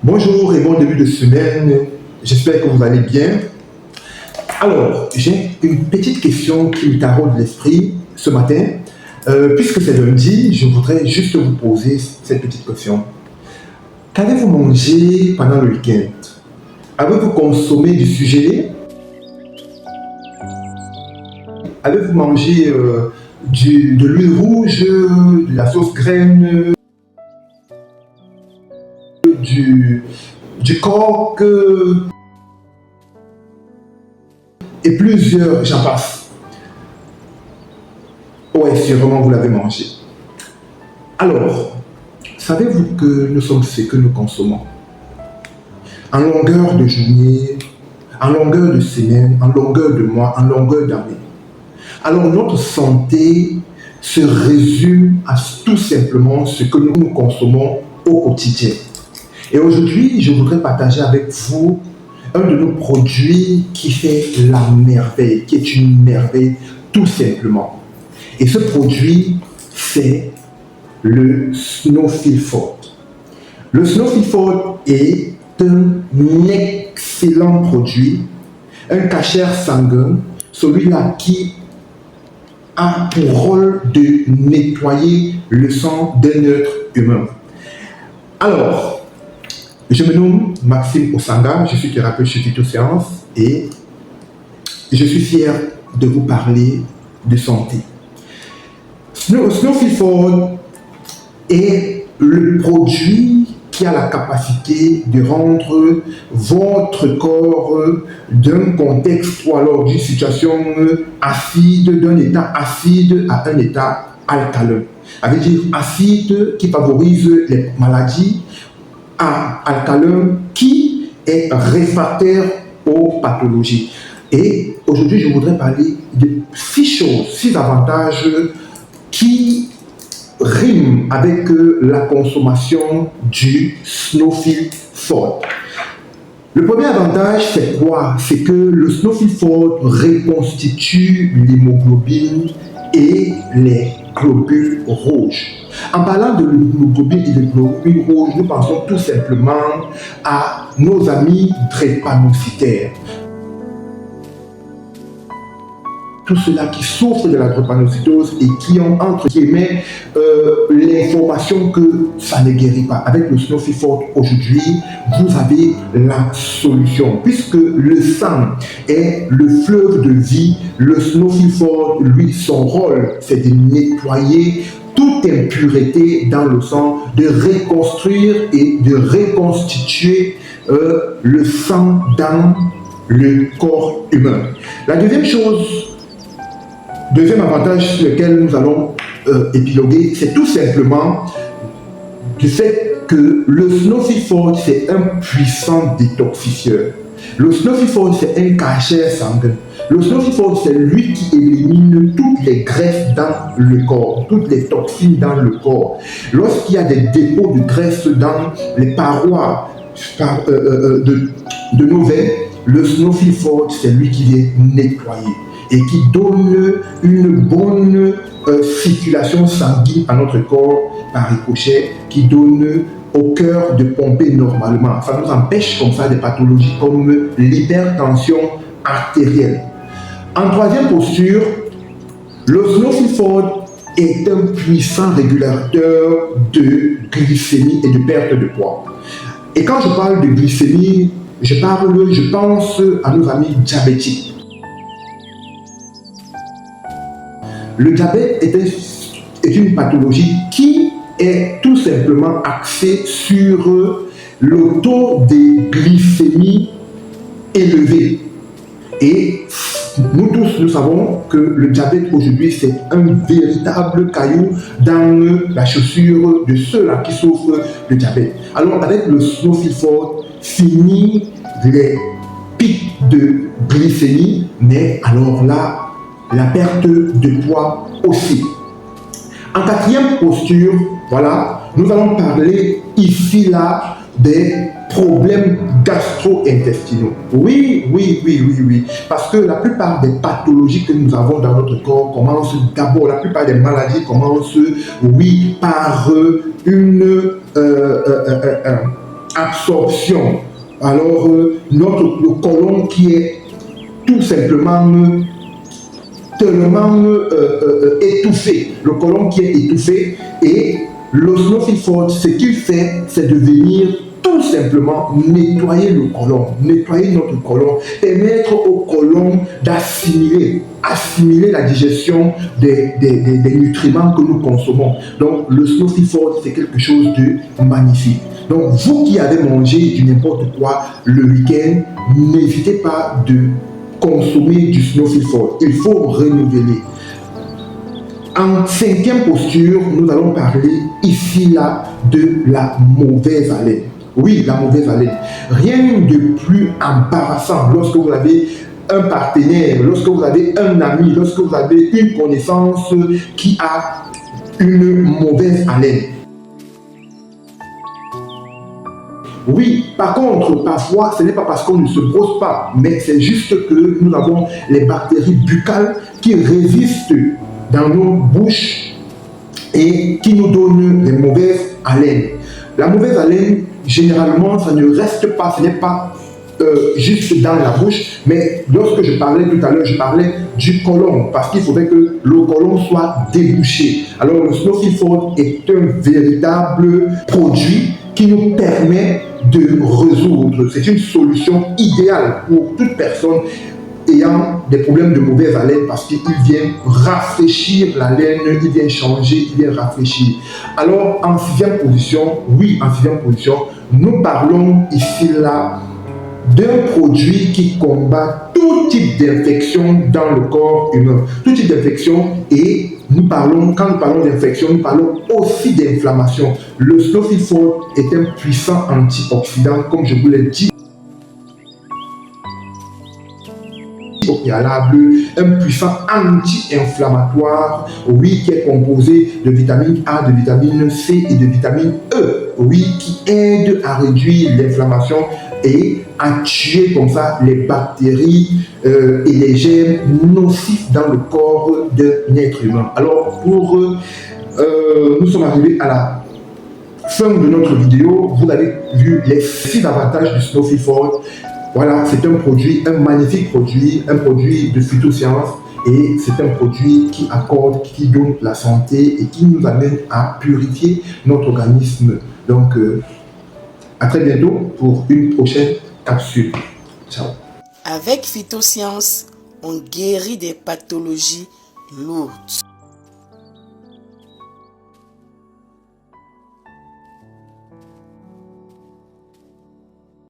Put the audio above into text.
Bonjour et bon début de semaine. J'espère que vous allez bien. Alors, j'ai une petite question qui me taraude l'esprit ce matin. Puisque c'est lundi, je voudrais juste vous poser cette petite question. Qu'avez-vous mangé pendant le week-end? Avez-vous consommé du surgelé? Avez-vous mangé de l'huile rouge, de la sauce graine, du, du coq et plusieurs, j'en passe. Ouais, sûrement vous l'avez mangé. Alors, savez-vous que nous sommes ce que nous consommons? En longueur de journée, en longueur de semaine, en longueur de mois, en longueur d'année. Alors, notre santé se résume à tout simplement ce que nous consommons au quotidien. Et aujourd'hui, je voudrais partager avec vous un de nos produits qui fait la merveille, qui est une merveille tout simplement. Et ce produit, c'est le Snowfil-Fort. Le Snowfil-Fort est un excellent produit, un cachère sanguin, celui-là qui a pour rôle de nettoyer le sang d'un être humain. Alors, je me nomme Maxime Osanga, je suis thérapeute chez Phytosciences et je suis fier de vous parler de santé. Snowfil-Fort est le produit qui a la capacité de rendre votre corps d'un contexte ou alors d'une situation acide, d'un état acide à un état alcalin. Ça veut dire acide qui favorise les maladies, à alcalin qui est réfractaire aux pathologies. Et aujourd'hui, je voudrais parler de 6 choses, 6 avantages qui riment avec la consommation du Snowfil-Fort. Le premier avantage, c'est quoi? C'est que le Snowfil-Fort reconstitue l'hémoglobine et les globules rouges. En parlant de l'hémoglobine et des globules rouges, nous pensons tout simplement à nos amis drépanocytaires. Tous ceux-là qui souffrent de la drépanocytose et qui ont entre guillemets l'information que ça ne guérit pas. Avec le Snowfil-Fort aujourd'hui, vous avez la solution. Puisque le sang est le fleuve de vie, le Snowfil-Fort, lui, son rôle, c'est de nettoyer toute impureté dans le sang, de reconstruire et de reconstituer le sang dans le corps humain. La deuxième chose, deuxième avantage sur lequel nous allons épiloguer, c'est tout simplement du fait que le Snowfil-Fort, c'est un puissant détoxifieur. Le Snowfil-Fort, c'est un cachère sanguin. Le Snowfil-Fort, c'est lui qui élimine toutes les graisses dans le corps, toutes les toxines dans le corps. Lorsqu'il y a des dépôts de graisse dans les parois de nos veines, le Snowfil-Fort, c'est lui qui vient nettoyer et qui donne une bonne circulation sanguine à notre corps par ricochet, qui donne au cœur de pomper normalement. Ça nous empêche comme ça des pathologies comme l'hypertension artérielle. En troisième posture, le Snowfil-Fort est un puissant régulateur de glycémie et de perte de poids. Et quand je parle de glycémie, je pense à nos amis diabétiques. Le diabète est une pathologie qui est tout simplement axée sur le taux de glycémie élevé. Et nous tous, nous savons que le diabète aujourd'hui, c'est un véritable caillou dans la chaussure de ceux-là qui souffrent de diabète. Alors, avec le Snowfil-Fort, fini les pics de glycémie, mais alors là, la perte de poids aussi. En quatrième posture, voilà, nous allons parler ici, là, des problèmes gastro-intestinaux. Oui. Parce que la plupart des pathologies que nous avons dans notre corps commencent d'abord, la plupart des maladies commencent, par une absorption. Alors, le côlon qui est tout simplement tellement étouffé, le côlon qui est étouffé, et l'osmophilforte, ce qu'il fait, c'est de venir tout simplement nettoyer le côlon, nettoyer notre côlon, permettre au côlon d'assimiler la digestion des nutriments que nous consommons. Donc, le osmophilforte, c'est quelque chose de magnifique. Donc, vous qui avez mangé du n'importe quoi le week-end, n'hésitez pas de consommer du osmophilforte. Il faut renouveler. En cinquième posture, nous allons parler ici là de la mauvaise haleine. Oui, la mauvaise haleine. Rien de plus embarrassant lorsque vous avez un partenaire, lorsque vous avez un ami, lorsque vous avez une connaissance qui a une mauvaise haleine. Oui, par contre, parfois, ce n'est pas parce qu'on ne se brosse pas, mais c'est juste que nous avons les bactéries buccales qui résistent dans nos bouches et qui nous donnent des mauvaises haleines. La mauvaise haleine, généralement, ça ne reste pas, ce n'est pas juste dans la bouche, mais lorsque je parlais tout à l'heure, je parlais du côlon, parce qu'il faudrait que le côlon soit débouché. Alors, le osmophilforte est un véritable produit qui nous permet de résoudre. C'est une solution idéale pour toute personne ayant des problèmes de mauvaise haleine, parce qu'il vient rafraîchir la laine, il vient changer, il vient rafraîchir. Alors, en sixième position, nous parlons ici là d'un produit qui combat tout type d'infection dans le corps humain. Tout type d'infection, et quand nous parlons d'infection, nous parlons aussi d'inflammation. Le osmophilforte est un puissant antioxydant, comme je vous l'ai dit au préalable, un puissant anti-inflammatoire, oui, qui est composé de vitamine A, de vitamine C et de vitamine E, oui, qui aide à réduire l'inflammation et à tuer comme ça les bactéries et les germes nocifs dans le corps d'un être humain. Alors, nous sommes arrivés à la fin de notre vidéo. Vous avez vu les 6 avantages du osmophilforte. Voilà, c'est un produit, un magnifique produit, un produit de phytosciences, et c'est un produit qui accorde, qui donne la santé et qui nous amène à purifier notre organisme. Donc, à très bientôt pour une prochaine capsule. Ciao. Avec Phytosciences, on guérit des pathologies lourdes.